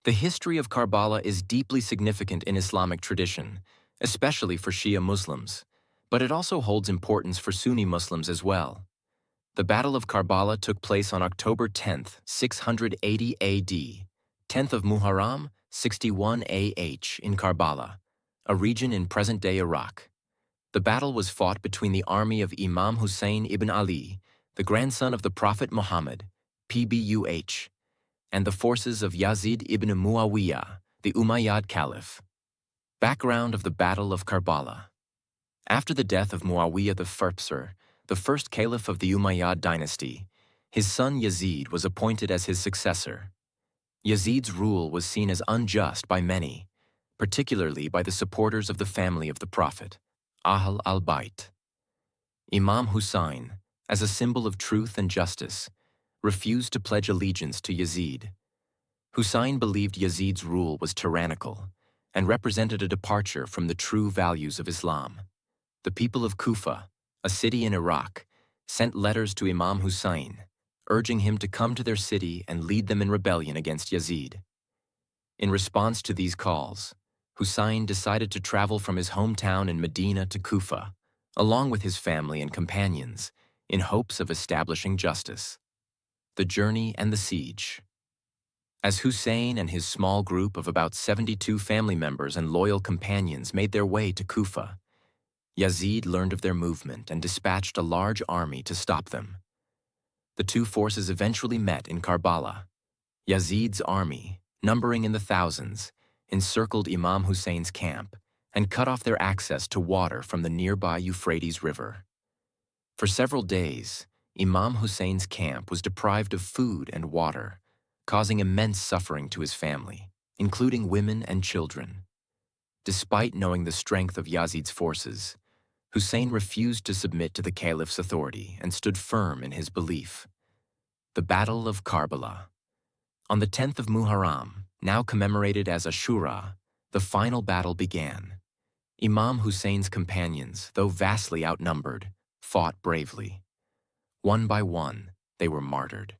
The history of Karbala is deeply significant in Islamic tradition, especially for Shia Muslims, but it also holds importance for Sunni Muslims as well. The Battle of Karbala took place on October 10, 680 AD, 10th of Muharram, 61 AH in Karbala, a region in present-day Iraq. The battle was fought between the army of Imam Hussain ibn Ali, the grandson of the Prophet Muhammad, PBUH, and the forces of Yazid ibn Muawiyah, the Umayyad Caliph. Background of the Battle of Karbala. After the death of Muawiyah the first caliph of the Umayyad dynasty, his son Yazid was appointed as his successor. Yazid's rule was seen as unjust by many, particularly by the supporters of the family of the Prophet, Ahl al-Bayt. Imam Hussain, as a symbol of truth and justice, refused to pledge allegiance to Yazid. Hussain believed Yazid's rule was tyrannical and represented a departure from the true values of Islam. The people of Kufa, a city in Iraq, sent letters to Imam Hussain, urging him to come to their city and lead them in rebellion against Yazid. In response to these calls, Hussain decided to travel from his hometown in Medina to Kufa, along with his family and companions, in hopes of establishing justice. The journey and the siege. As Hussain and his small group of about 72 family members and loyal companions made their way to Kufa, Yazid learned of their movement and dispatched a large army to stop them. The two forces eventually met in Karbala. Yazid's army, numbering in the thousands, encircled Imam Hussein's camp and cut off their access to water from the nearby Euphrates River. For several days, Imam Hussein's camp was deprived of food and water, causing immense suffering to his family, including women and children. Despite knowing the strength of Yazid's forces, Hussain refused to submit to the caliph's authority and stood firm in his belief. The Battle of Karbala. On the 10th of Muharram, now commemorated as Ashura, the final battle began. Imam Hussein's companions, though vastly outnumbered, fought bravely. One by one, they were martyred.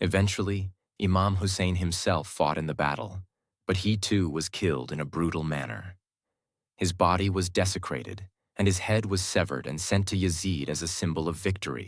Eventually, Imam Hussain himself fought in the battle, but he too was killed in a brutal manner. His body was desecrated, and his head was severed and sent to Yazid as a symbol of victory.